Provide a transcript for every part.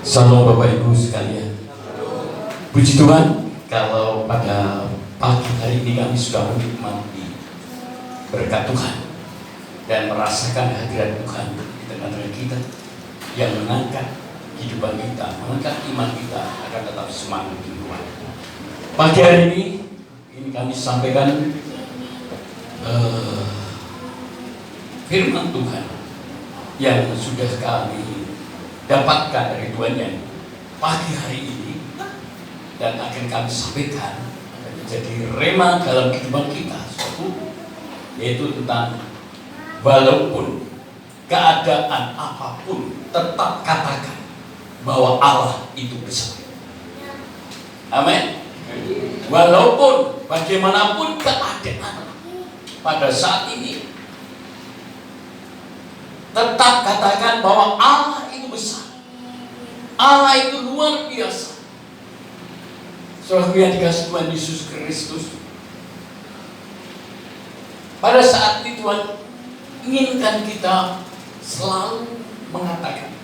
Salam Bapak Ibu sekalian. Puji Tuhan, kalau pada pagi hari ini kami sudah menikmati berkat Tuhan dan merasakan hadirat Tuhan di tengah-tengah kita yang mengangkat kehidupan kita, mengangkat iman kita akan tetap semangat di Tuhan. Pagi hari ini kami sampaikan firman Tuhan yang sudah kami dapatkan dari Tuhan yang pagi hari ini dan akan kami sampaikan akan menjadi rema dalam kehidupan kita suatu, yaitu tentang walaupun keadaan apapun tetap katakan bahwa Allah itu besar. Amin. Walaupun bagaimanapun keadaan pada saat ini, tetap katakan bahwa Allah itu besar. Allah itu luar biasa. Saudara yang dikasihi Tuhan Yesus Kristus, pada saat ini Tuhan inginkan kita selalu mengatakan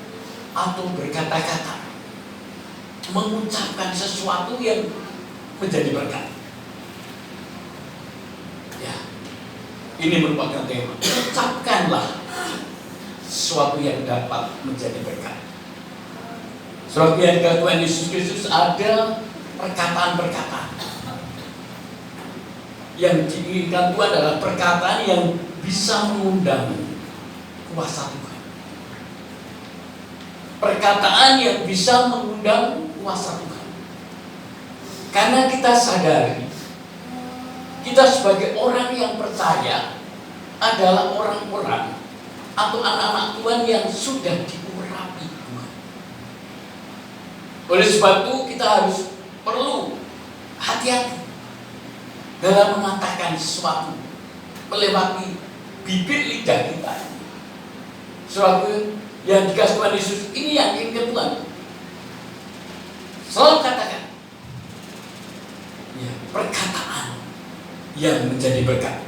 atau berkata-kata, mengucapkan sesuatu yang menjadi berkat. Ya, ini merupakan tema. Ucapkanlah sesuatu yang dapat menjadi berkat. Saudara yang dikasihi Tuhan Yesus Kristus, ada perkataan-perkataan yang diinginkan Tuhan adalah perkataan yang bisa mengundang kuasa Tuhan. Perkataan yang bisa mengundang kuasa Tuhan. Karena kita sadari, kita sebagai orang yang percaya adalah orang-orang atau anak-anak Tuhan yang sudah diurapi Tuhan. Oleh sebab itu kita harus perlu hati-hati dalam mengatakan sesuatu melewati bibir lidah kita. Sesuatu yang dikasih Tuhan Yesus ini yang inginkan Tuhan selalu katakan, ya, perkataan yang menjadi berkat,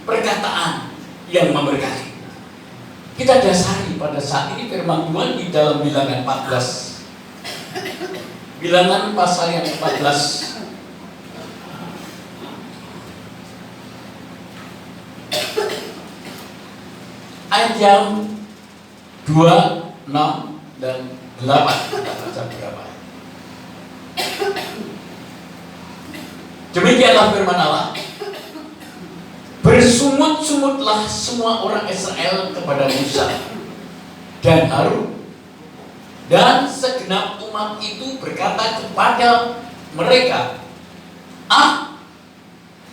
perkataan yang memberkati. Kita dasari pada saat ini firman Tuhan di dalam Bilangan 14. Bilangan pasal yang 14. Ayat yang 2, 6, dan 8. Kita baca berapa? Demikianlah firman Allah. Bersungut-sungutlah semua orang Israel kepada Musa dan Harun, dan segenap umat itu berkata kepada mereka,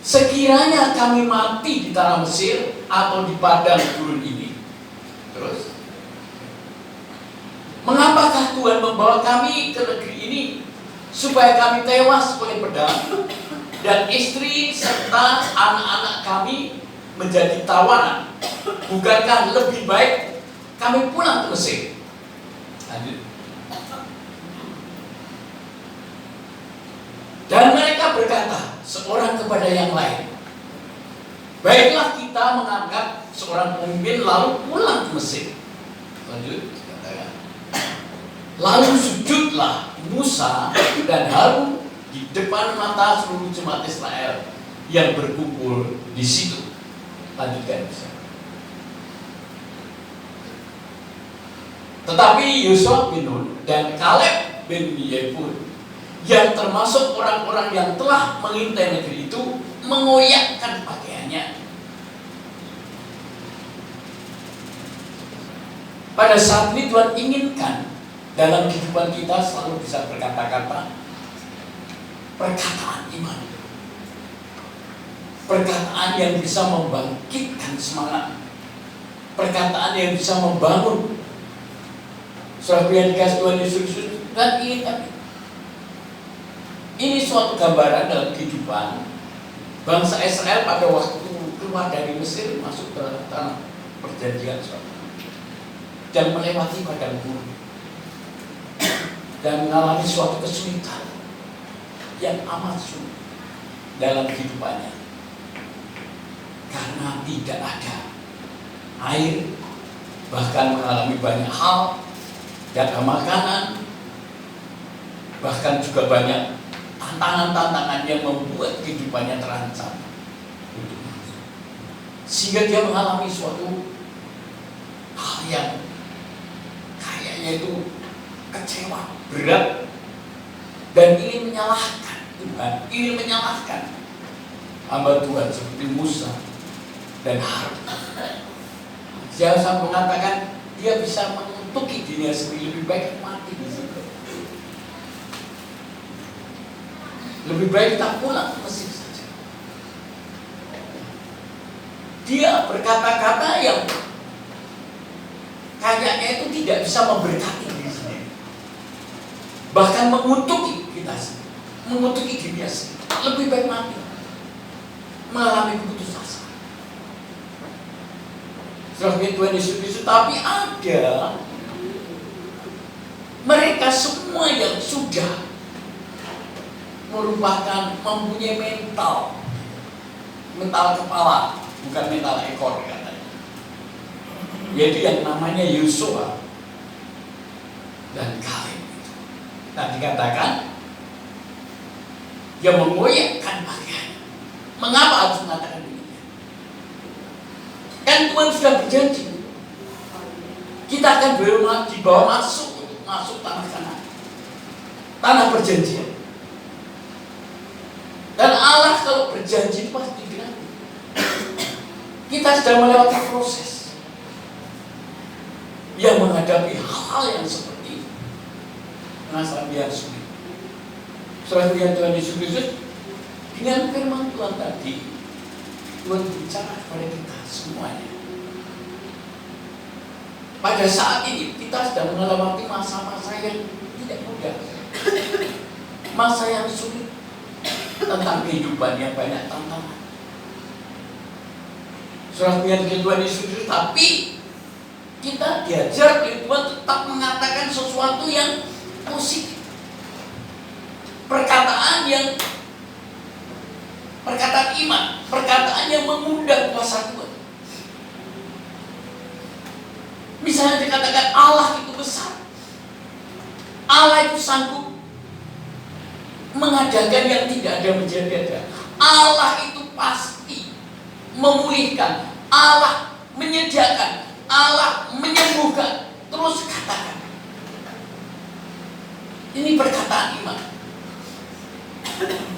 sekiranya kami mati di tanah Mesir atau di padang gurun ini. Terus, mengapakah Tuhan membawa kami ke negeri ini supaya kami tewas oleh pedang dan istri serta anak-anak kami menjadi tawanan? Bukankah lebih baik kami pulang ke Mesir? Lanjut. Dan mereka berkata seorang kepada yang lain, baiklah kita mengangkat seorang pemimpin lalu pulang ke Mesir. Lanjut. Lalu sujudlah Musa dan Harun di depan mata seluruh jemaat Israel yang berkumpul di situ. Lanjutkan Musa. Tetapi Yosua bin Nun dan Kaleb bin Yefune yang termasuk orang-orang yang telah mengintai negeri itu mengoyakkan pakaiannya. Pada saat ini Tuhan inginkan dalam kehidupan kita selalu bisa berkata-kata perkataan iman, perkataan yang bisa membangkitkan semangat, perkataan yang bisa membangun. Saudara yang dikasihi Tuhan Yesus Kristus, dan ini suatu gambaran dalam kehidupan bangsa Israel pada waktu keluar dari Mesir masuk ke tanah perjanjian dan melewati padang gurun dan mengalami suatu kesulitan yang amat sulit dalam kehidupannya karena tidak ada air, bahkan mengalami banyak hal, tidak ada makanan, Bahkan juga banyak tantangan-tantangan yang membuat kehidupannya terancam. Sehingga dia mengalami suatu hal yang kayaknya itu kecewa, berat, dan ingin menyalahkan Tuhan, ingin menyalahkan hamba Tuhan seperti Musa dan Harun. Dia sampai mengatakan dia bisa mengutuki dirinya sendiri, lebih baik mati di situ. Lebih baik kita pulang ke Mesir saja. Dia berkata-kata yang kayaknya itu tidak bisa memberkati diri sendiri, bahkan mengutuki kita sendiri, mengutuki dirinya sendiri. Lebih baik mati, mengalami putus asa. Setelah Tuhan Yesus Kristus, tapi ada mereka semua yang sudah merupakan mempunyai mental kepala, bukan mental ekor katanya. Yaitu yang namanya Yosua dan Kaleb. Nah, dikatakan dia mengoyakkan pakaian. Mengapa harus mengatakan demikian? Kan Tuhan sudah berjanji kita akan dibawa masuk tanah Kanaan, tanah perjanjian. Dan Allah kalau berjanji itu pasti digenapi. Kita sedang melewati proses yang menghadapi hal yang seperti ini. Masa biar sulit. Setelah Tuhan Yesus Kristus, dengan firman Tuhan tadi, Tuhan bicara kepada kita semuanya. Pada saat ini kita sedang melewati masa-masa yang tidak mudah, masa yang sulit, tentang kehidupan yang banyak tantangan. Surah Tuhan Yesus Kristus, tapi kita diajar oleh Tuhan tetap mengatakan sesuatu yang positif, perkataan iman, perkataan yang mengundang kuasa Tuhan. Misalnya dikatakan Allah itu besar, Allah itu sanggup mengadakan yang tidak ada menjadi ada. Allah itu pasti memulihkan, Allah menyediakan, Allah menyembuhkan. Terus katakan. Ini perkataan iman.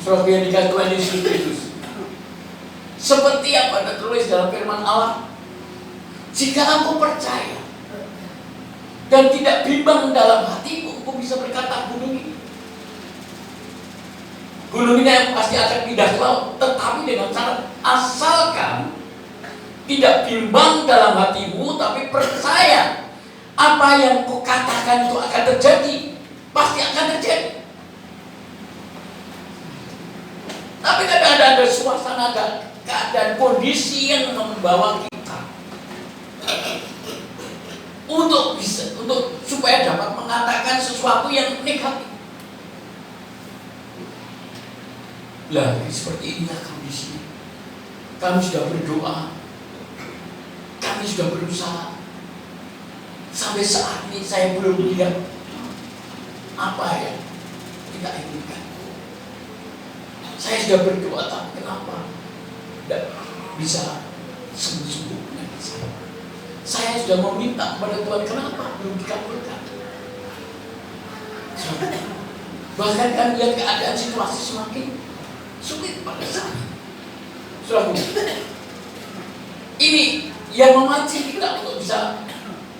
Surah yang dikatakan Tuhan Yesus Kristus, seperti apa tertulis dalam firman Allah, jika aku percaya dan tidak bimbang dalam hatiku, aku bisa berkata gunung ini pasti akan pindah ke laut. Tetapi dengan syarat, asalkan tidak bimbang dalam hatimu, tapi percaya apa yang kau katakan itu akan terjadi, pasti akan terjadi. Tapi kadang-kadang ada suasana, keadaan, kondisi yang membawa kita untuk supaya dapat mengatakan sesuatu yang negatif. Lah, seperti inilah kondisi. Kami sudah berdoa, kami sudah berusaha. Sampai saat ini saya belum lihat apa yang kita inginkan. Saya sudah berdoa, tapi kenapa tidak bisa sembuh-sembuh penyakit saya? Saya sudah meminta kepada Tuhan, kenapa belum dikabulkan? Bahkan kami lihat keadaan situasi semakin sulit pada saat ini. Ini yang memancing kita untuk bisa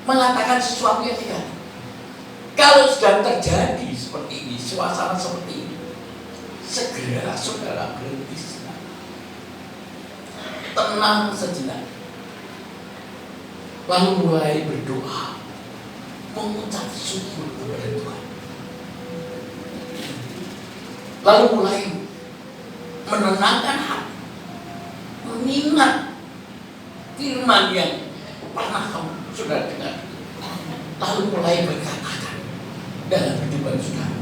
mengatakan sesuatu yang tidak. Kalau sedang terjadi seperti ini, suasana seperti ini, segera saudara berhenti sejenak, tenang sejenak, lalu mulai berdoa, mengucap syukur kepada Tuhan, lalu mulai menenangkan hati, mengingat firman yang pernah kamu sudah dengar, lalu mulai berkatakan dalam kehidupan saudara.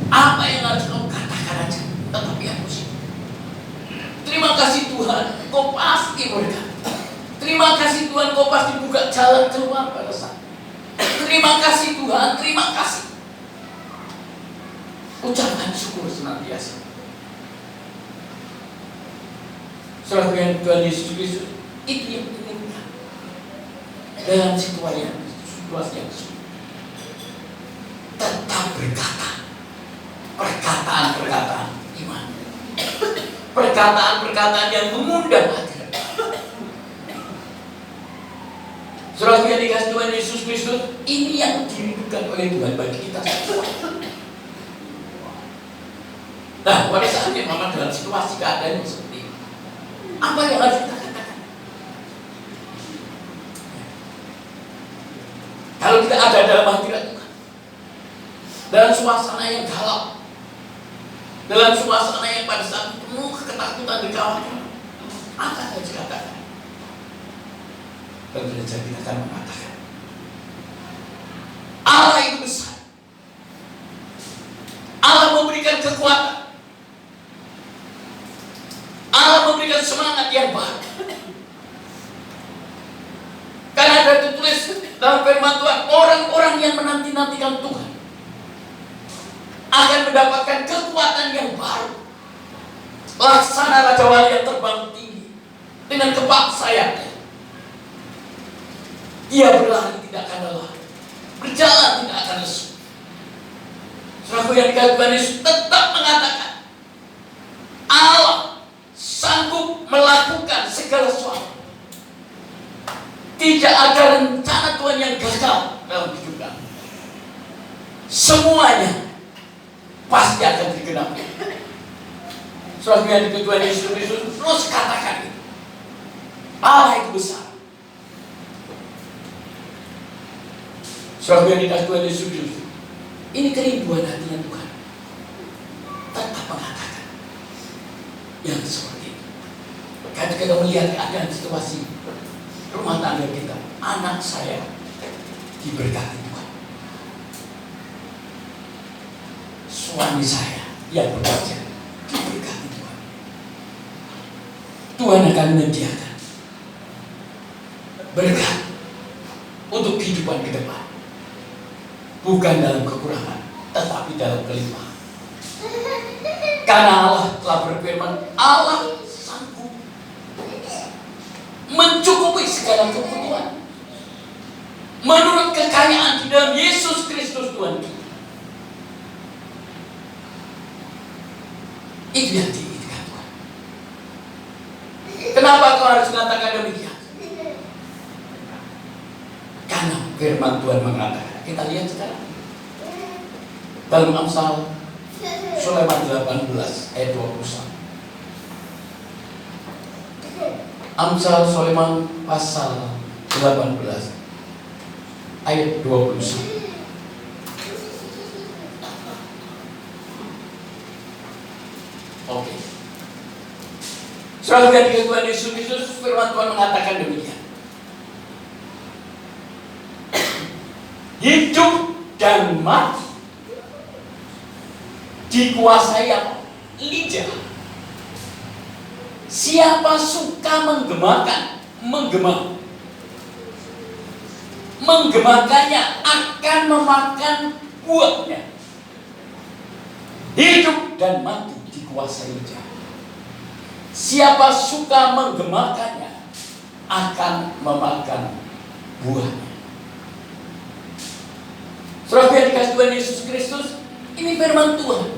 Apa yang harus kamu katakan aja, tetapi yang positif. Terima kasih Tuhan, kau pasti berkata. Terima kasih Tuhan, kau pasti buka jalan keluar pada saat. Terima kasih Tuhan, terima kasih. Ucapkan syukur senantiasa. Saudara yang Tuhan Yesus Kristus, itu yang diinginkan dalam situasi yang sulit. Tetap berkata perkataan-perkataan iman, perkataan-perkataan yang mengundang hati. Saudara yang dikasih Tuhan Yesus Kristus, ini yang dirindukan oleh Tuhan bagi kita semua. Nah, pada saatnya memang dalam situasi keadaan yang seperti ini, apa yang harus kita katakan? Kalau kita ada dalam hadirat Tuhan, dalam suasana yang galau, dalam suasana yang pada saat penuh ketakutan di kawannya, apa yang harus dikatakan? Tentu saja kita akan mengatakan Allah itu besar. Allah memberikan kekuatan. Allah memberikan semangat yang baru. Karena ada tertulis dalam firman Tuhan, orang-orang yang menanti-nantikan Tuhan akan mendapatkan kekuatan yang baru. Laksana Raja Wali yang terbang tinggi dengan kebak sayapnya. Dia berlari tidak akan lelah, berjalan tidak akan lesu. Saudaraku yang dikasihi Tuhan Yesus tetap mengatakan Allah sanggup melakukan segala sesuatu. Tidak ada rencana Tuhan yang gagal dalam hidup kami. Semuanya pasti akan digenapi. Saudaraku yang dikasihi Tuhan Yesus Kristus, terus katakan itu. Allah itu besar. Saudara yang dikasihi Tuhan Yesus Kristus, ini kerinduan hatinya Tuhan. Tetap mengatakan yang seperti itu. Ketika kita melihat keadaan situasi rumah tangga kita, anak saya diberkati Tuhan, suami saya yang bekerja diberkati Tuhan. Tuhan akan menyediakan berkat untuk kehidupan ke depan. Bukan dalam kekurangan, tetapi dalam kelimpahan. Karena Allah telah berfirman, Allah sanggup mencukupi segala kebutuhan menurut kekayaan di dalam Yesus Kristus Tuhan kita. Itu yang diinginkan Tuhan. Kenapa kau harus mengatakan demikian? Karena firman Tuhan mengatakan. Kita lihat sekarang dalam Amsal Sulaiman 18 ayat 21. Amsal Sulaiman pasal 18 ayat 21. Oke. Saudara yang dikasihi Tuhan Yesus Kristus, firman Tuhan mengatakan demikian. Hidup dan mati dikuasai apa? Lidah. Siapa suka menggemakannya akan memakan buahnya. Hidup dan mati dikuasai lidah. Siapa suka menggemakannya akan memakan buahnya. Saudara yang dikasihi Tuhan Yesus Kristus, ini firman Tuhan.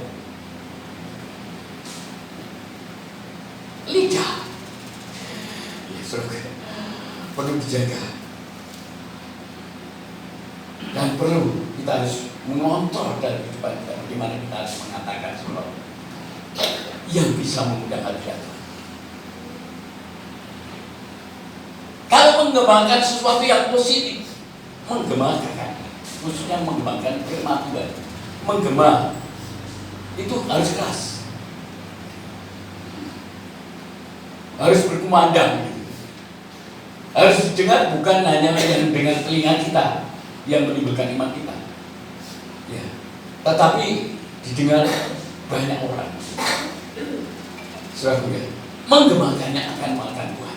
Lidah, ya saudara, perlu dijaga dan perlu kita harus mengontrol dari kehidupan kita. Bagaimana kita harus mengatakan sesuatu yang bisa mengundang hadirat Tuhan. Kalau mengembangkan sesuatu yang positif, menggemakan, khususnya mengembangkan firman Tuhan, menggema itu harus keras, harus berkumandang, harus didengar, bukan hanya yang dengan telinga kita yang menimbulkan iman kita, ya, tetapi didengar banyak orang. Saudaraku ya, menggemakannya akan makan buah.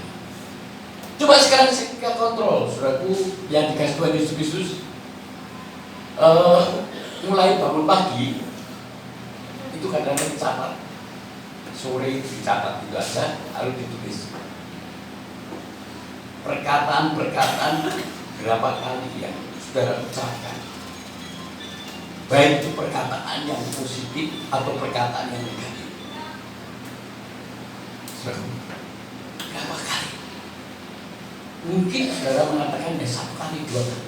Coba sekarang kita kontrol, saudaraku yang dikasih Tuhan Yesus Kristus. Mulai bangun pagi itu kadang-kadang dicatat, sore dicatat itu aja, lalu ditulis perkataan-perkataan berapa kali yang saudara ucapkan, baik itu perkataan yang positif atau perkataan yang negatif. Berapa kali? Mungkin saudara mengatakan ya 1 kali, 2 kali,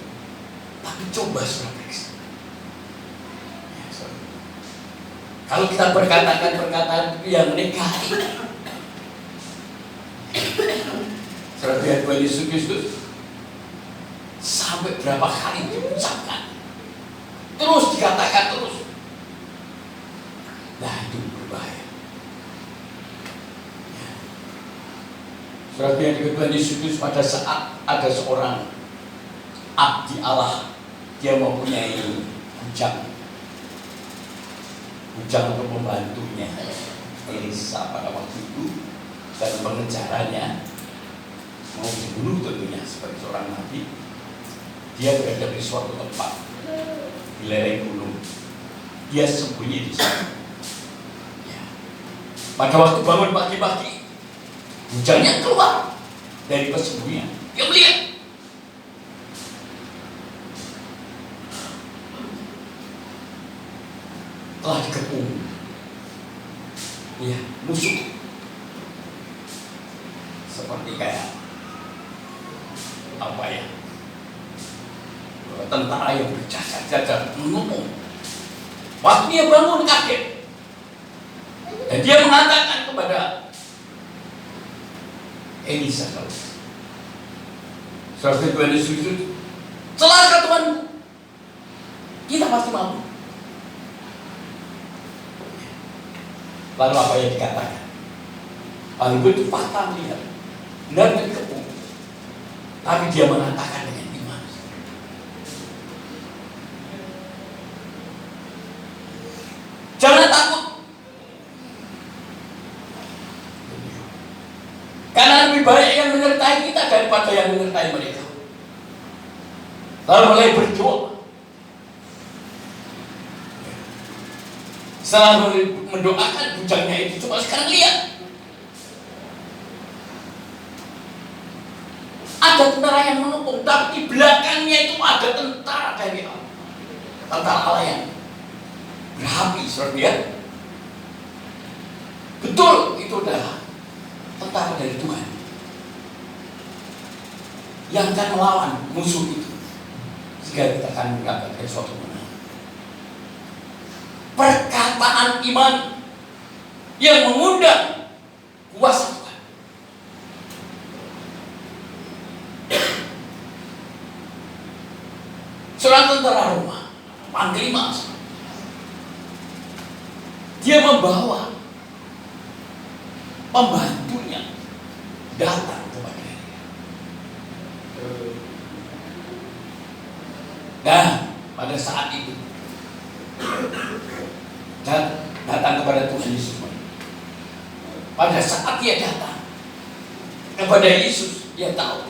tapi coba saudara periksa. Kalau kita berkatakan perkataan yang negatif, saudara lihat Tuhan Yesus Kristus sampai berapa kali diucapkan, terus dikatakan terus. Nah, itu berbahaya. Saudara lihat Tuhan Yesus Kristus pada saat ada seorang abdi Allah, dia mempunyai bujang untuk membantunya Elisa pada waktu itu, dan pengejarannya mau dibunuh tentunya sebagai seorang nabi. Dia berada di suatu tempat di lereng gunung, dia sembunyi di sana. Ya. Pada waktu bangun pagi-pagi, bujangnya keluar dari persembunyian. Dia melihat telah dikepung, ya, musuh, seperti kayak apa ya, tentara yang berjajar-jajar mengepung. Waktu dia bangun kaget, dan dia mengatakan kepada Elisa, saudara Tuhan Yesus, celaka Tuhanku, kita pasti mampu. Lalu apa yang dikatakan? Lalu itu fakta melihat benar dikepung, tapi dia mengatakan dengan iman. Jangan takut, karena lebih baik yang menyertai kita daripada yang menyertai mereka. Lalu mulai berdoa. Setelah mendoakan, bujangnya itu coba sekarang lihat, ada tentara yang mengepung, tapi di belakangnya itu ada tentara dari Allah, tentara Allah yang berapi, saudara lihat. Betul, itu adalah tentara dari Tuhan yang akan melawan musuh itu, sehingga kita akan mendapatkan suatu menang. Perkataan iman yang mengundang kuasa Tuhan. Seorang tentara Roma, Panglimas, dia membawa pembantunya datang kepada dia. Dan pada saat itu datang kepada Tuhan Yesus. Pada saat dia datang kepada Yesus, dia tahu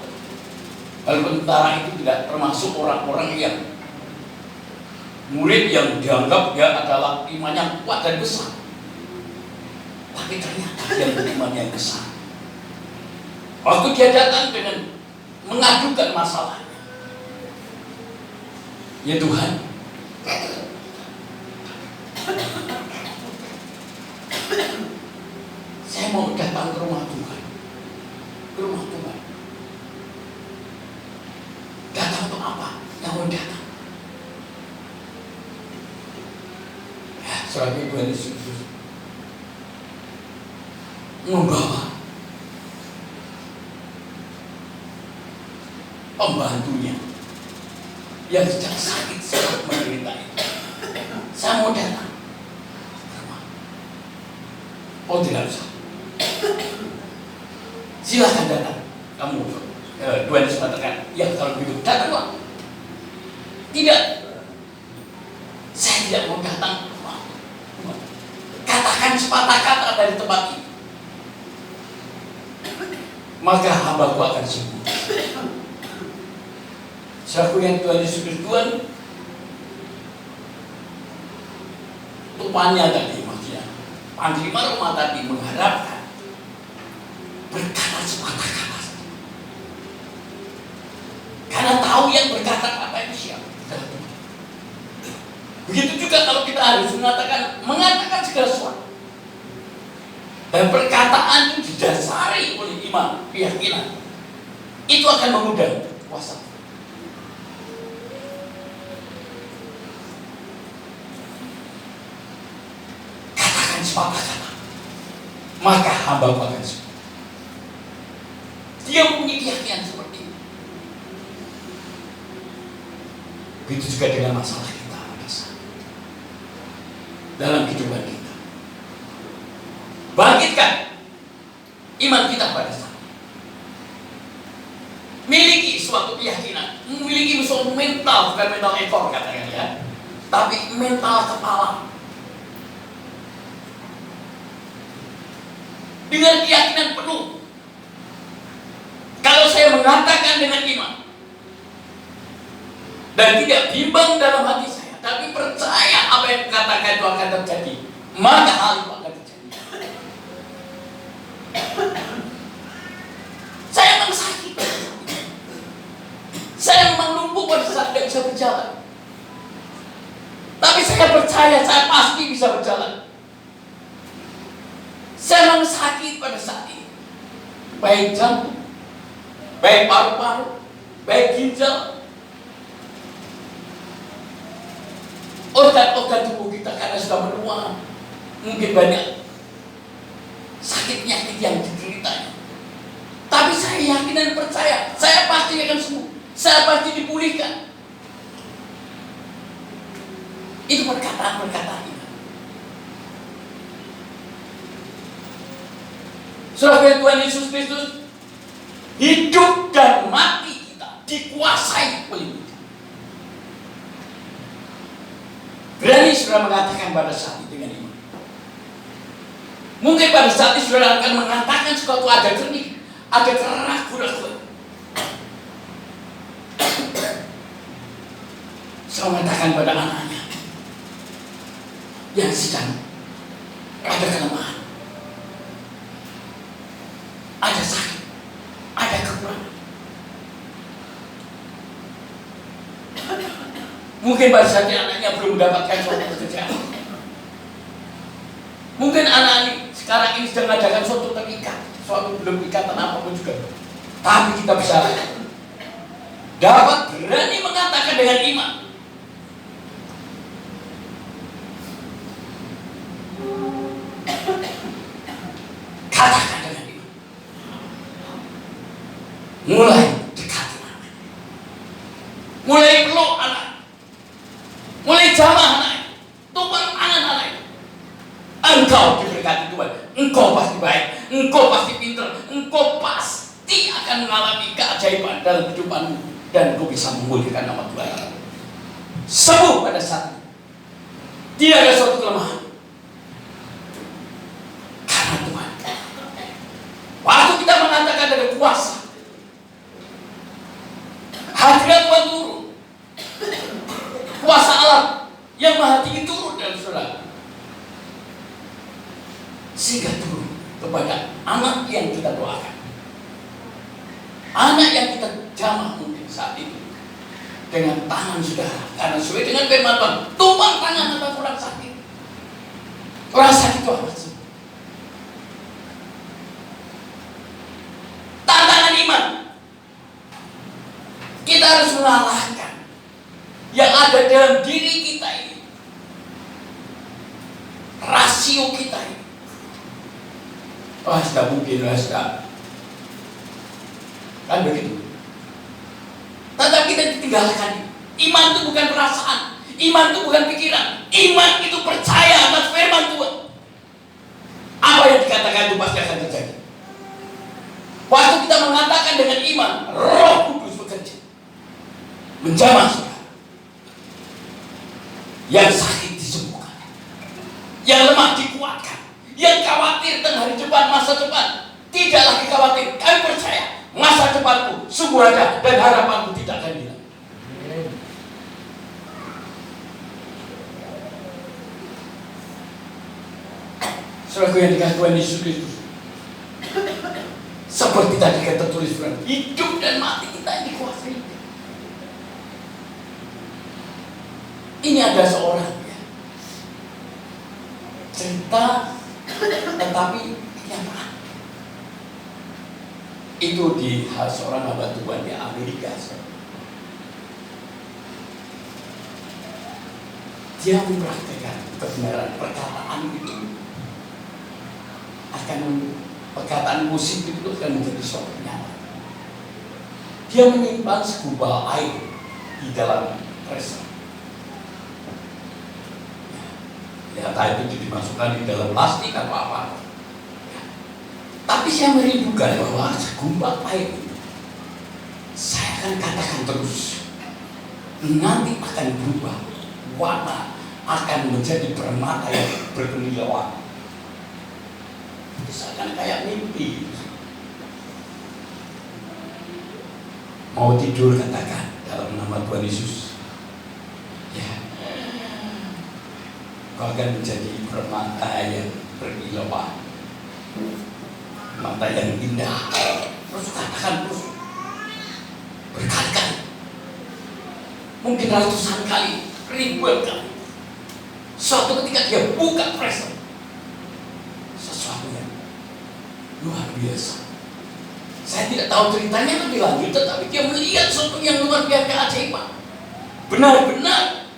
kalau tentara itu tidak termasuk orang-orang yang murid yang dianggap dia adalah imannya kuat dan besar, tapi ternyata dia beriman yang besar. Waktu dia datang dengan mengadukan masalahnya, ya Tuhan, saya mau datang ke rumah Tuhan. Ke rumah Tuhan. Datang untuk apa? Yang mau datang. Ya, soalnya Tuhan Yesus membawa pembantunya yang sedang sakit, sangat menderita itu. Saya mau datang. Oh, tidak usah. Silahkan datang. Kamu, Tuhan Yesus mengatakan, ya kalau begitu datanglah. Tidak, saya tidak mau datang. Katakan sepatah kata dari tempat ini, maka hambaku akan sembuh. Saudaraku yang Tuhan Yesus Kristus, Tuhan, tumannya tadi maksudnya Panglima Roma tadi mengharapkan berkata sepatah kata, karena tahu yang berkata kata itu siapa. Begitu juga kalau kita harus mengatakan segala sesuatu, dan perkataan itu didasari oleh iman, keyakinan, itu akan mengundang kuasa. Katakan sepatah kata, maka hamba akan sembuh. Dia punya keyakinan seperti itu. Begitu juga dengan masalah kita pada saat dalam kehidupan kita. Bangkitkan iman kita pada saat miliki suatu keyakinan, memiliki suatu mental, bukan mental ekor katakan ya, tapi mental kepala. Dengan keyakinan penuh. Kalau saya mengatakan dengan iman dan tidak bimbang dalam hati saya, tapi percaya apa yang katakan itu akan terjadi, maka hal itu akan terjadi. Saya memang sakit, saya memang lumpuh pada saat tidak bisa berjalan, tapi saya percaya saya pasti bisa berjalan. Saya memang sakit pada saat ini, baik jantung, baik paru-paru, baik ginjal, organ-organ tubuh kita karena sudah menua, mungkin banyak sakit penyakit yang dideritanya. Tapi saya yakin dan percaya, saya pasti akan sembuh, saya pasti dipulihkan. Itu perkataan-perkataan ini. Saudara Tuhan Yesus Kristus, hidup dan mati kita dikuasai oleh Dia. Berani saudara mengatakan pada saat itu dengan iman. Mungkin pada saat itu saudara akan mengatakan sesuatu agak jernih, agak keraguan. Saya mengatakan pada anaknya yang sedang ada kelemahan, ada sakit, ada kekurangan. Mungkin pada saat anaknya belum mendapatkan suatu pekerjaan. Mungkin anak ini sekarang ini sedang mengadakan suatu terikat, suatu belum ikatan apapun juga. Tapi kita bisa dapat berani mengatakan dengan iman. Katakan dengan iman. Mulai dekati anak. Mulai peluk anak. Mulai jamah anak. Tumpang tangan anak. Engkau diberkati Tuhan. Engkau pasti baik. Engkau pasti pintar. Engkau pasti akan mengalami keajaiban dalam kehidupanmu. Dan engkau bisa memulihkan nama Tuhan. Sembuh pada saat itu. Tidak ada suatu kelemahan. Karena Tuhan. Waktu kita mengatakan ada kuasa, hadirat Tuhan turun. Kuasa alam yang maha tinggi turun dalam saudara. Sehingga turun kepada anak yang kita doakan. Anak yang kita jamah mungkin saat itu. Dengan tangan saudara. Karena sesuai dengan firman Tuhan, tumpang tangan atas orang sakit. Orang sakit itu apa sih? Tantangan iman. Kita harus mengalahkan yang ada dalam diri kita ini, rasio kita ini. Sudah mungkin, sudah. Kan begitu. Tetap kita ditinggalkan. Iman itu bukan perasaan, iman itu bukan pikiran, iman itu percaya atas firman Tuhan. Apa yang dikatakan itu pasti akan terjadi. Waktu kita mengatakan dengan iman, Roh Kudus bekerja, menjamah saudara. Yang sakit disembuhkan, yang lemah dikuatkan, yang khawatir tentang hari depan, masa depan tidak lagi khawatir. Kami percaya masa depanku sungguh ada dan harapanku tidak akan hilang. Saudaraku yang dikasihi Tuhan Yesus Kristus, seperti tadi kata tertulis, hidup dan mati kita yang dikuasai. Ini ada seorang ya, cerita tetapi kenyataan. Itu di seorang hamba Tuhan di Amerika. Dia mempraktikkan kebenaran perkataan itu perkataan musik itu akan menjadi suatu kenyataan. Dia menyimpan segumpal air di dalam freezer. Ya, entah itu dimasukkan di dalam plastik atau apa. Ya. Tapi saya merindukan bahwa segumpal air itu, saya akan katakan terus, nanti akan berubah warna, akan menjadi permata yang berkilauan. Misalkan kayak mimpi. Mau tidur katakan dalam nama Tuhan Yesus. Ya. Kau akan menjadi permata yang berkilauan. Mata yang indah. Terus katakan terus. Berkali-kali. Mungkin ratusan kali, ribuan kali. Suatu ketika dia buka freezer, sesuatu yang luar biasa. Saya tidak tahu ceritanya lebih lanjut, tetapi dia melihat sesuatu yang luar biasa keajaiban. Benar-benar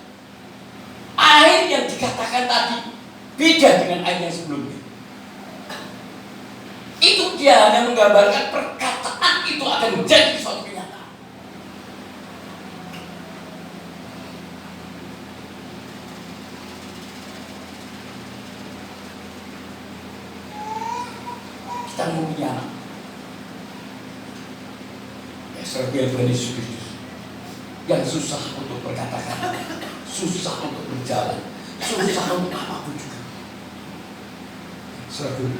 air yang dikatakan tadi beda dengan air yang sebelumnya. Itu dia hanya menggambarkan perkataan itu akan menjadi suatu kenyataan. Kita mau punya anak. Ya, sebagai Tuhan Yesus Kristus yang susah untuk berkata-kata, susah untuk berjalan, susah untuk apapun juga. Sebagai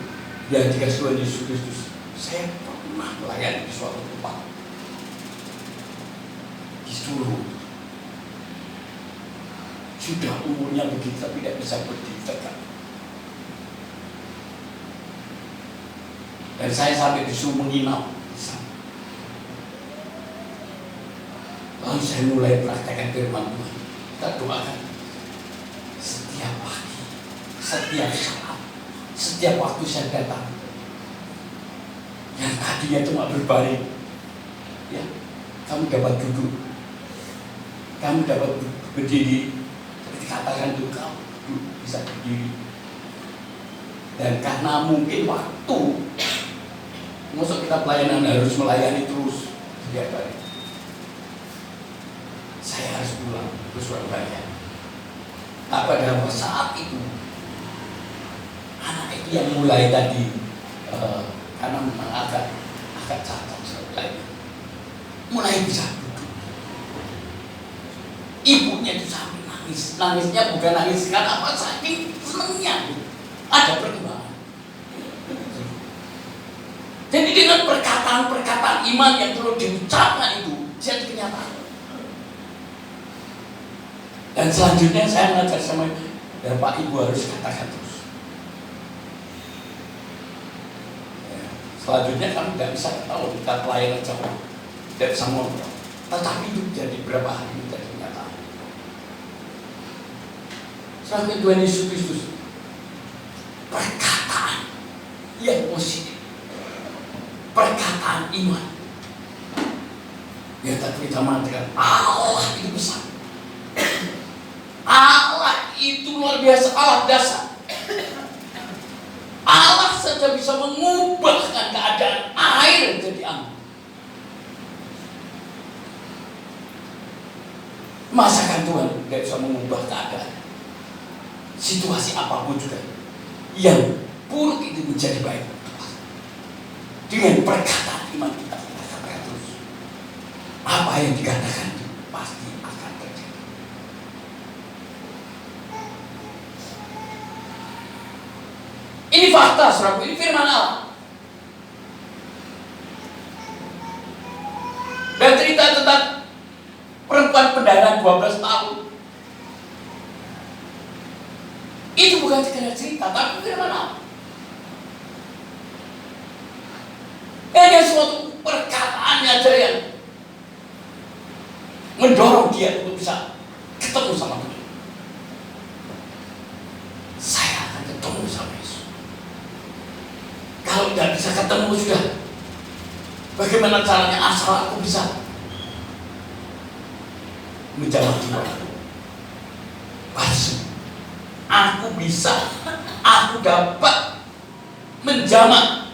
yang dikasih Tuhan Yesus Kristus, saya pernah melayani di suatu tempat di Solo. Sudah umurnya begitu tapi tidak bisa berdiri tegak. Dan saya sampai disuruh menginap di sana. Lalu saya mulai praktekkan firman Tuhan. Kita doakan setiap pagi, setiap saat, setiap waktu saya datang. Yang tadinya cuma berbaring, ya, kamu dapat duduk, kamu dapat berdiri. Seperti katakan itu kamu bisa berdiri. Dan karena mungkin waktu, maksud kita pelayanan harus melayani terus setiap hari. Saya harus pulang ke Surabaya. Nah, pada saat itu anak itu yang mulai tadi karena memang agak cacat lainnya, mulai bisa duduk. Ibunya itu sampai nangis. Nangisnya bukan nangis karena apa, saking senangnya ada perkembangan. Jadi dengan perkataan-perkataan iman yang perlu diucapkan itu jadi kenyataan. Dan selanjutnya saya mengajar sama dan Pak Ibu harus katakan terus. Ya, selanjutnya kami tidak bisa tahu kita pelayanan jauh, tidak bisa ngobrol. Tetapi itu jadi berapa hari menjadi kenyataan. Sampai Tuhan Yesus Kristus, perkataan yang positif, perkataan iman. Ya tadi kita mengatakan Allah itu besar. Allah itu luar biasa, Allah dasar. Allah saja bisa mengubahkan keadaan air jadi angin. Masakan Tuhan tidak bisa mengubah keadaan, situasi apapun juga yang buruk itu menjadi baik. Dengan perkataan iman kita katakan terus, apa yang dikatakan itu pasti akan terjadi. Ini fakta, saudaraku, ini firman Allah. Dan cerita tentang perempuan pendana 12 tahun. Itu bukan sekedar cerita, tapi firman Allah. suatu perkataannya aja yang mendorong dia untuk bisa ketemu sama Tuhan. Saya akan ketemu sama Yesus. Kalau tidak bisa ketemu sudah, bagaimana caranya asal aku bisa menjawab jiwa? Pasti aku bisa, aku dapat menjamak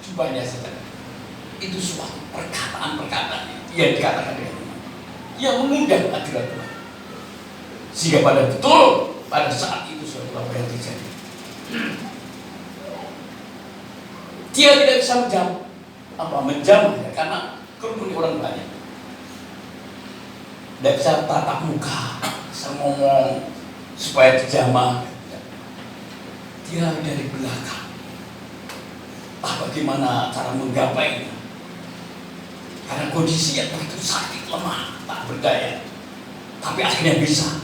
jubahnya setan. Itu suatu perkataan-perkataan yang dikatakan dengan Tuhan, yang mengundang hadirat Tuhan. Sehingga pada saat itu suatu apa yang terjadi, dia tidak bisa menjamak ya, karena kerumun orang banyak. Tidak bisa tatap muka, bisa ngomong supaya dijamah. Dia dari belakang. Bagaimana cara menggapainya? Karena kondisi yang begitu sakit, lemah, tak berdaya. Tapi akhirnya bisa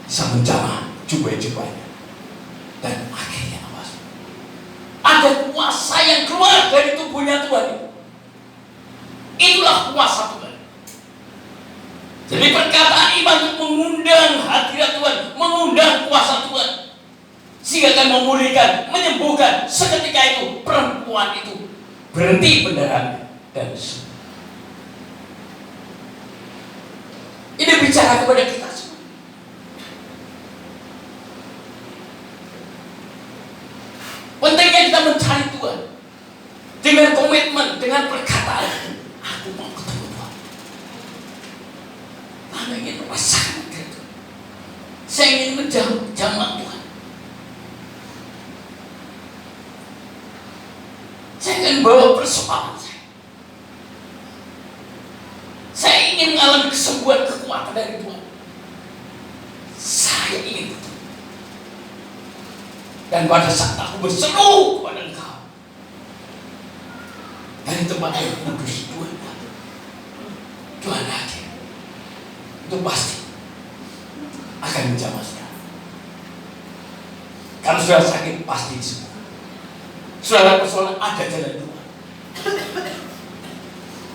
menjamah jubah-jubahnya. Dan akhirnya apa? Ada kuasa yang keluar dari tubuhnya Tuhan. Itulah kuasa Tuhan. Jadi perkataan iman itu mengundang hadirat Tuhan, mengundang kuasa Tuhan, sehingga akan memulihkan, menyembuhkan. Seketika itu perempuan itu berhenti pendarahannya dan sembuh. Ini bicara kepada kita semua. Pentingnya kita mencari Tuhan dengan komitmen, dengan perkataan. Aku mau ketemu Tuhan. Saya ingin merasakan itu. Saya ingin menjamak Tuhan. Saya ingin bawa persoalan saya. Saya ingin mengalami kesembuhan, kekuatan dari Tuhan. Saya ingin itu. Dan pada saat aku berseru kepada Engkau dari tempat yang kudus, Tuhan hadir. Itu pasti akan menjamah saudara. Kalau sudah sakit pasti sembuh. Saudara persoalan ada jalan keluar.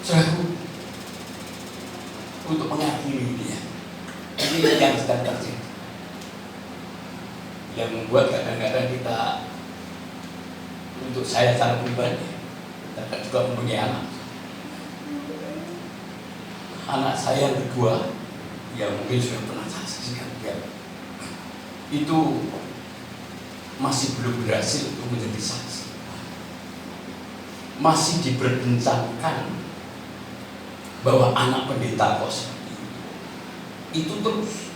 Saudaraku, untuk mengakhiri dia, ini yang sedang terjadi, yang membuat kadang-kadang kita, untuk saya secara pribadi, kita juga mempunyai anak saya yang kedua, yang mungkin sudah pernah saya saksikan, ya, itu masih belum berhasil untuk menjadi saksi, masih diperbincangkan bahwa anak pendeta kos itu terus.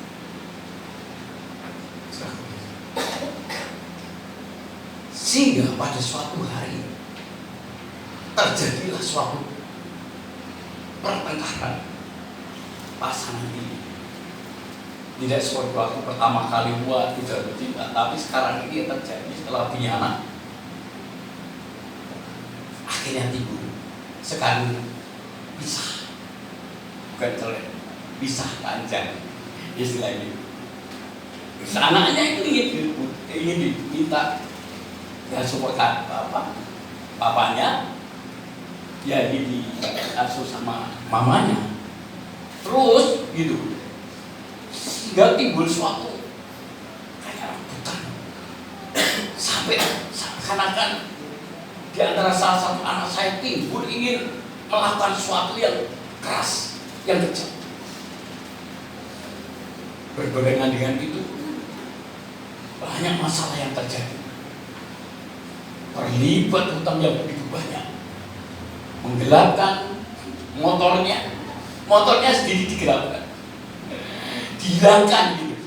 Sehingga pada suatu hari terjadilah suatu pertengkaran pasangan ini. Tidak seperti waktu pertama kali buat tidak bercinta, tapi sekarang ini terjadi setelah punya anak. Akhirnya timbul sekali pisah, bukan cerai, pisah panjang istilahnya. Anaknya itu ingin diminta ya supaya papanya ya diasuh sama mamanya, terus gitu, sehingga timbul suatu kayak rebutan sampai seakan-akan di antara salah satu anak saya timbul ingin melakukan sesuatu yang keras, yang kejam. Berbarengan dengan itu banyak masalah yang terjadi. Terlibat hutang yang begitu banyak, menggelapkan motornya sendiri digelapkan, dihilangkan gitu.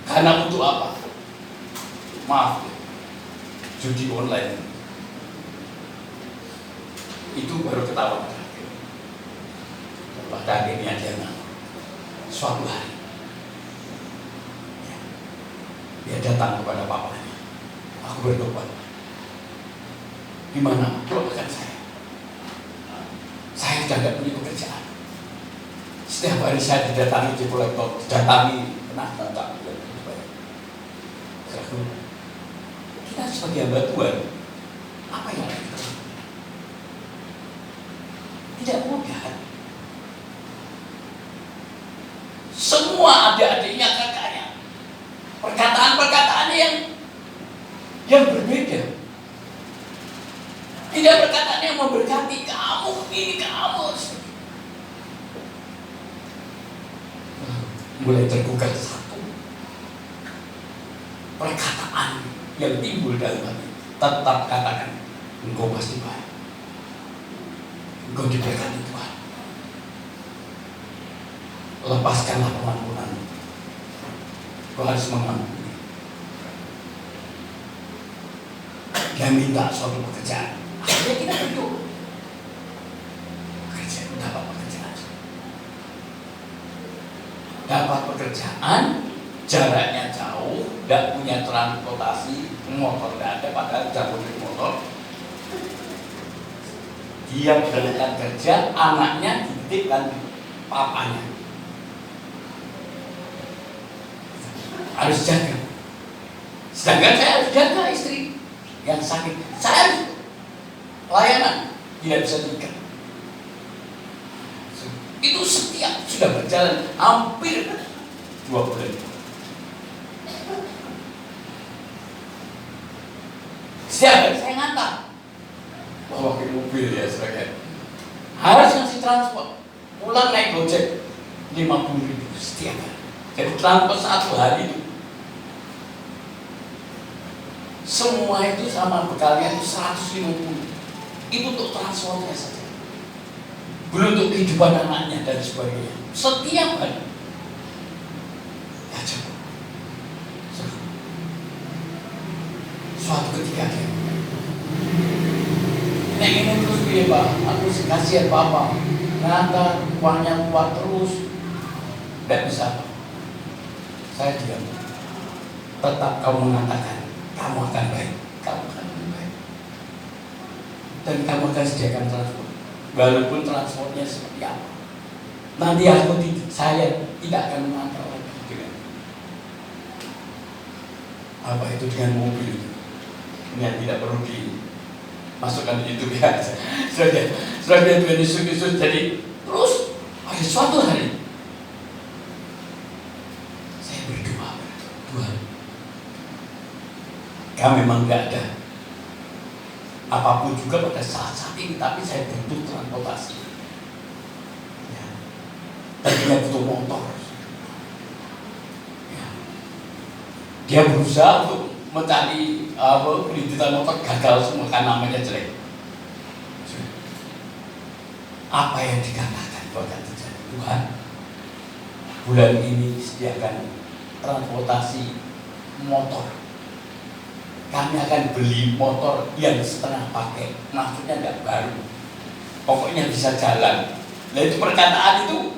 Karena untuk apa? Maaf, judi online itu baru ketahuan. Pada akhirnya dia suatu hari dia datang kepada papanya. Aku bertobat. Gimana? Doakan saya. Saya sudah tidak punya pekerjaan. Setiap hari saya didatangi di kolektor, didatangi kena tentang kita. Kita sebagai hamba Tuhan, apa yang kita lakukan? Tidak mudah. Semua adik-adiknya, kakaknya, perkataan-perkataannya yang berbeda. Tidak perkataan yang memberkati kamu, ini kamu. Mulai terbuka satu perkataan yang timbul dalam hati. Tetap katakan, engkau pasti baik, engkau diberkati Tuhan. Lepaskanlah pengampunan. Kau harus mengampuni. Dia minta suatu pekerjaan. Akhirnya kita berdoa. Pekerjaan, dapat pekerjaan. Dapat pekerjaan, jaraknya jauh, tidak punya transportasi, motor tidak ada, padahal jauh dari motor. Dia berangkat kerja, anaknya dititipkan papanya. Harus jaga. Sedangkan saya harus jaga istri yang sakit. Saya harus layanan, tidak bisa tinggal. Itu setiap sudah berjalan hampir 2 bulan. Setiap hari saya ngantar. Bawa ke mobil ya sebagai harus ngasih transport. Pulang naik Gojek 50.000 setiap hari. Jadi transport 1 hari itu. Semua itu sama bekalnya itu 150. Itu untuk transportnya saja. Belum untuk kehidupan anaknya dan sebagainya. Setiap hari. Ya coba. Suatu ketika dia ini terus pilih Pak, aku kasihan Papa. Ngantar uangnya kuat terus. Tidak bisa Pak. Saya diam. Tetap kamu mengatakan kamu akan baik, kamu akan baik, dan kamu akan sediakan transport, walaupun transportnya seperti apa. Nanti saya tidak akan mengantar lagi dengan apa itu dengan mobil itu, yang tidak perlu dimasukkan di YouTube ya. Sudah Tuhan Yesus. Jadi terus ada suatu hari saya berdoa, Tuhan, kami memang nggak ada apapun juga pada saat ini, tapi saya butuh transportasi. Ya. Tadinya butuh motor. Ya. Dia berusaha untuk mencari pendidikan motor, gagal semua karena namanya jelek. Apa yang dikatakan bahkan terjadi? Tuhan, bulan ini sediakan transportasi motor. Kami akan beli motor yang setengah pakai, maksudnya nggak baru, pokoknya bisa jalan. Nah itu perkataan itu,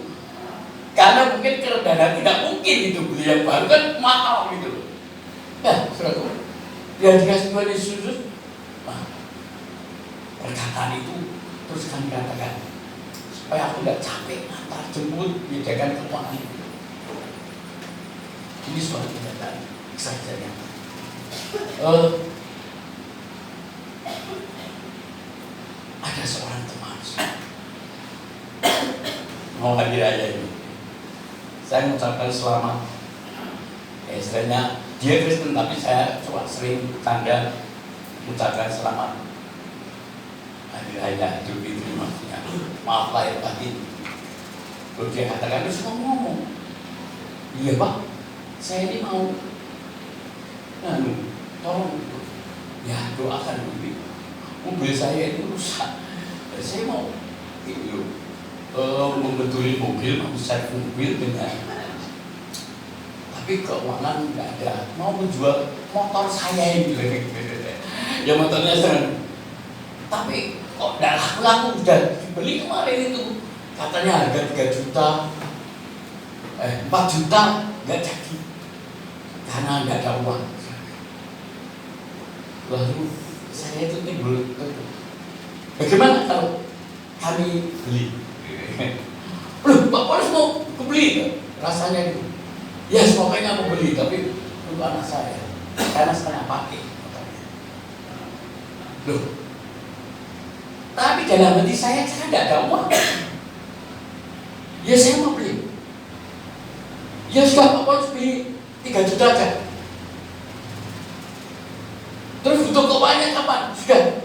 karena mungkin kerendahan tidak mungkin itu beli yang baru kan mahal gitu. Ya, saudara, yang dikasih Tuhan Yesus, perkataan itu terus kami katakan supaya aku tidak capek antar jemput menyediakan keuangan. Ini suatu kenyataan saja. Ada seorang teman mau hari raya ini, saya mengucapkan selamat. Istilahnya dia Kristen tapi saya coba sering tanda mengucapkan selamat hari raya Idul Fitri, maksudnya maaf lahir batin. Lalu dia katakan, terus ngomong, iya Pak, saya ini mau tolong ya doakan mobil saya itu rusak. Saya mau itu membetulin mobil, mau servis mobil dengan, tapi keuangan nggak ada. Mau menjual motor saya ini, ya motornya sering, tapi kok nggak laku-laku. Udah dibeli kemarin itu, katanya harga 3 juta, 4 juta nggak jadi karena nggak ada uang. Lalu saya itu timbul, bagaimana kalau kami beli? Loh, Pak Polis mau beli kan? Rasanya itu, ya pokoknya mau beli, tapi untuk anak saya, karena setengah pakai. Loh, tapi Tapi dalam hati saya tidak ada uang. Ya saya mau beli. Ya sudah, Pak Paulus beli 3 juta aja. Terus butuh keuangannya kapan? Sudah.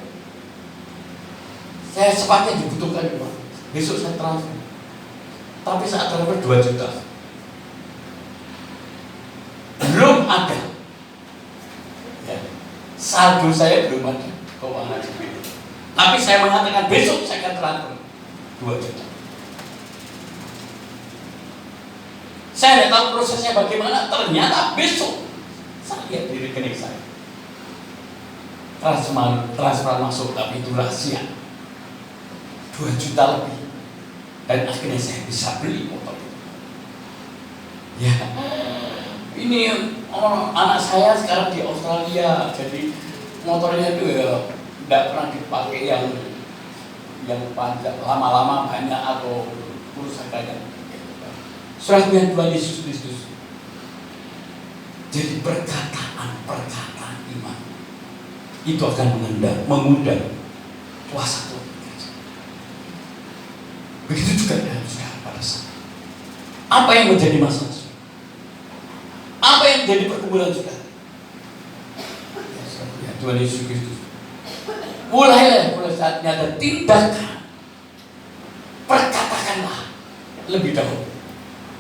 Saya sepakat dibutuhkan uang. Besok saya transfer. Tapi saat transfer 2 juta. Belum ada. Ya. Saldo saya belum ada. Keuangan seperti. Tapi saya mengatakan besok saya akan transfer 2 juta. Saya tidak tahu prosesnya bagaimana. Ternyata besok saya lihat di rekening saya transfer masuk, tapi itu rahasia 2 juta lebih. Dan akhirnya saya bisa beli motor itu. Ya, ini anak saya sekarang di Australia, jadi motornya itu ya tidak pernah dipakai yang panjang, lama-lama banyak atau kerusakan. Surahnya Tuhan Yesus Kristus. Jadi perkataan iman itu akan mengundang kuasa Tuhan. Begitu juga dalam saudara pada saat. Apa yang menjadi masalah? Apa yang menjadi pergumulan saudara? Ya, Tuhan Yesus Kristus. Mulai saatnya ada tindakan. Perkatakanlah lebih dahulu.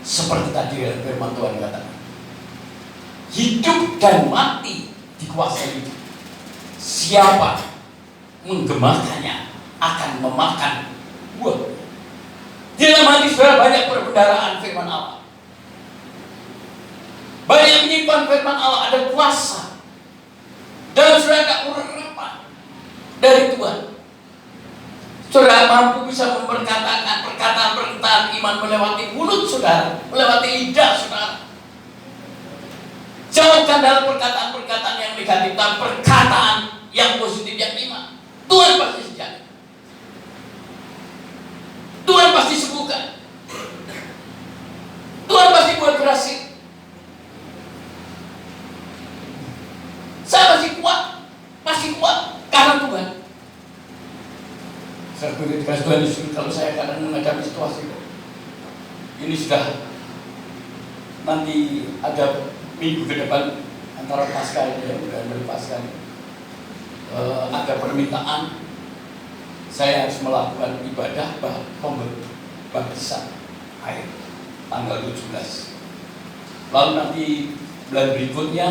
Seperti tadi firman Tuhan katakan, hidup dan mati dikuasai itu. Siapa menggemakannya akan memakan buah. Di dalam hati saudara banyak perbendaharaan firman Allah. Banyak menyimpan firman Allah, ada kuasa. Dan saudara tak harapan dari Tuhan. Saudara mampu bisa memperkatakan perkataan-perkataan iman melewati mulut saudara, melewati lidah saudara. Jauhkan dalam perkataan-perkataan yang negatif dan perkataan yang positif yang iman. Tuhan pasti sejaga. Tuhan pasti sembuhkan. Tuhan pasti buat berhasil. Saya masih kuat karena Tuhan. Saya kasih Tuhan Yesus, kalau saya kadang menghadapi situasi ini sudah nanti ada minggu ke depan antara Paskah ya, dari Paskah ada permintaan saya harus melakukan ibadah baptisan air tanggal 17. Lalu nanti bulan berikutnya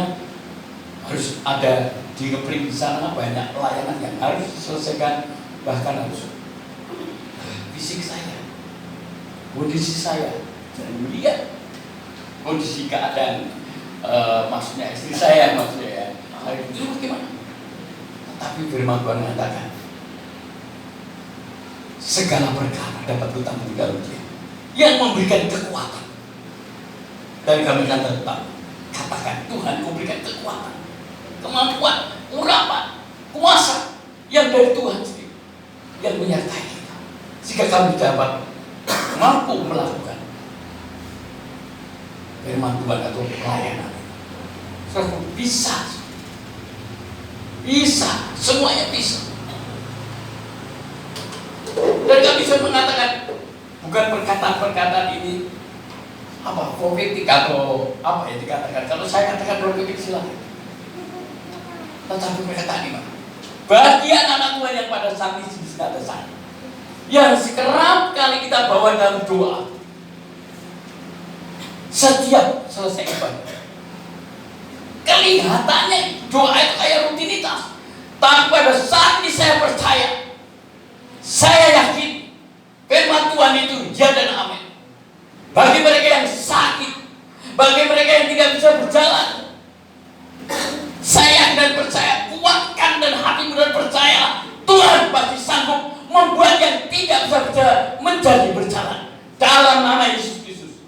harus ada di Ngepring di sana banyak pelayanan yang harus diselesaikan, bahkan harus fisik saya, kondisi saya, dan melihat kondisi keadaan maksudnya istri saya maksudnya ya, hari itu bagaimana? Tapi firman Tuhan mengatakan segala perkara dapat bertanggung jawab Dia yang memberikan kekuatan. Dan kami akan tetap katakan Tuhan memberikan kekuatan, kemampuan, urapan, kuasa yang dari Tuhan sendiri yang menyertai kita, sehingga kami dapat mampu melakukan firman Tuhan atau pelayanan. Bisa, semuanya bisa. Dan kami bisa mengatakan bukan perkataan-perkataan ini profetik atau apa yang dikatakan. Kalau saya katakan profetik silakan. Tetapi perkataan iman. Bagi anak-anak Tuhan yang pada saat ini ada saya, yang sekerap kali kita bawa dalam doa, setiap selesai ibadah, kelihatannya doa itu kayak rutinitas. Tapi pada saat ini saya percaya, saya yakin firman Tuhan itu ya dan amin. Bagi mereka yang sakit, bagi mereka yang tidak bisa berjalan, saya dan percaya, kuatkan dan hatimu dan percaya, Tuhan pasti sanggup membuat yang tidak bisa berjalan menjadi berjalan dalam nama Yesus Kristus.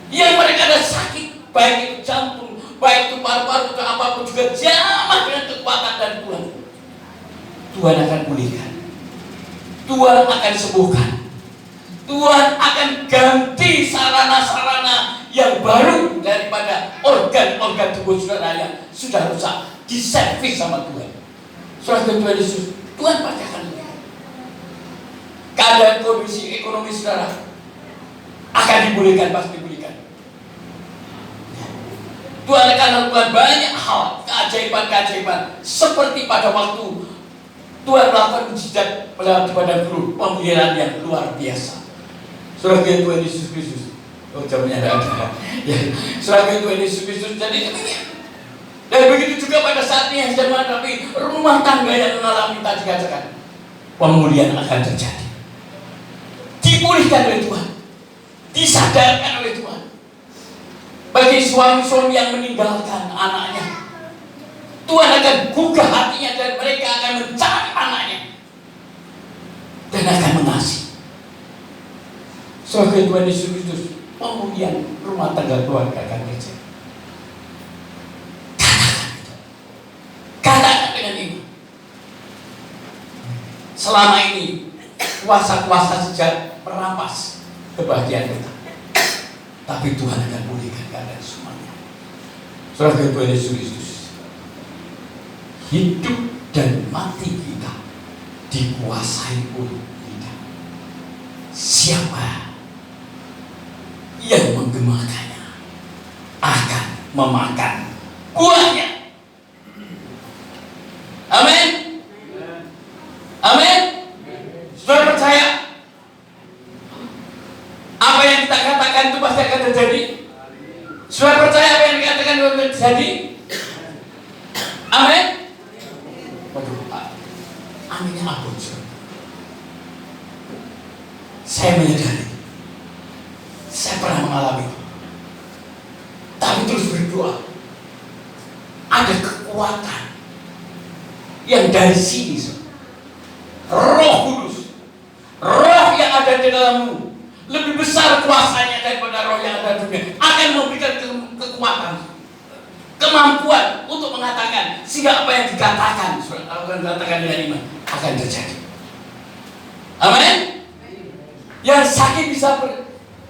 Yang mereka ada sakit, baik itu jantung, baik itu paru-paru atau apapun juga, jamah dengan kekuatan dan Tuhan. Tuhan akan pulihkan, Tuhan akan sembuhkan, Tuhan akan ganti sarana-sarana yang baru daripada organ-organ tubuh saudara yang sudah rusak, diservis sama Tuhan. Saudara Tuhan Yesus, Tuhan pasti akan melihat. keadaan kondisi ekonomi saudara akan dipulihkan, pasti dipulihkan. Tuhan akan lakukan banyak hal, keajaiban-keajaiban, seperti pada waktu Tuhan melakukan mujizat pada guru, pemeliharaan yang luar biasa. Surga Tuhan Yesus Kristus. Oh, jamnya tidak ada. Ya, surga Tuhan Yesus Kristus. Jadi demikian. Dan begitu juga pada saat ini yang sedang menghadapi rumah tangga yang mengalami tadi katakan, pemulihan akan terjadi. Dipulihkan oleh Tuhan, disadarkan oleh Tuhan. Bagi suami-suami yang meninggalkan anaknya, Tuhan akan gugah hatinya dan mereka akan mencari anaknya dan akan mengasihi. Sebagai Tuhan Yesus Kristus, pemulihan rumah tangga keluarga akan terjadi. Katakan dengan ini. Selama ini kuasa-kuasa sejak merampas kebahagiaan kita, tapi Tuhan akan pulihkan keadaan semuanya. Sebagai Tuhan Yesus Kristus, hidup dan mati kita dikuasai oleh lidah. Siapa yang menggemakannya akan memakan buahnya. Amin. Amin. Saudara percaya apa yang kita katakan itu pasti akan terjadi? Saudara percaya apa yang dikatakan itu akan terjadi? Amin. Waduh, aminnya ampun. Saya menyadari, saya pernah mengalami, tapi terus berdoa. Ada kekuatan yang dari sini, Roh Kudus, roh yang ada di dalammu lebih besar kuasanya daripada roh yang ada di dunia, akan memberikan kekuatan, kemampuan untuk mengatakan sehingga apa yang dikatakan, akan dikatakan dengan iman akan terjadi. Amin. Yang sakit bisa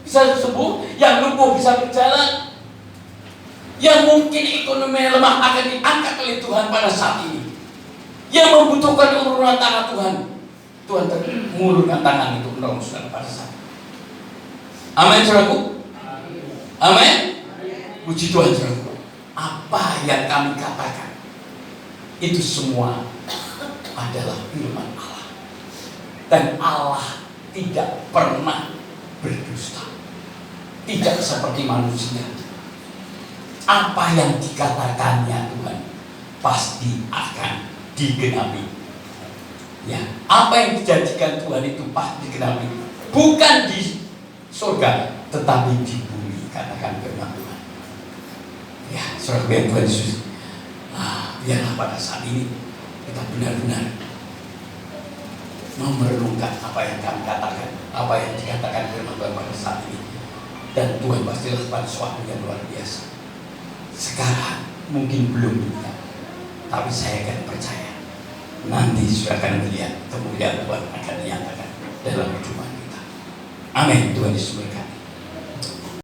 sembuh, yang lumpuh bisa berjalan, yang mungkin ekonomi lemah akan diangkat oleh Tuhan pada saat ini. Yang membutuhkan urunan tangan Tuhan mengulurkan tangan itu menolong saudara pada saat. Amin, saudaraku. Amin. Puji Tuhan, saudaraku. Apa yang kami katakan itu semua adalah firman Allah, dan Allah tidak pernah berdusta, tidak seperti manusia. Apa yang dikatakannya Tuhan pasti akan digenapi. Ya, apa yang dijanjikan Tuhan itu pasti digenapi. Bukan di surga, tetapi di bumi, katakan firman Tuhan. Ya, saudara Tuhan Yesus. Biarlah pada saat ini kita benar-benar memerenungkan apa yang kami katakan, apa yang dikatakan firman Tuhan pada saat ini. Dan Tuhan pasti lakukan sesuatu yang luar biasa. Sekarang mungkin belum bisa, tapi saya akan percaya nanti sudah akan melihat kemuliaan Tuhan akan dinyatakan dalam kehidupan kita. Amin. Tuhan Yesus berkati.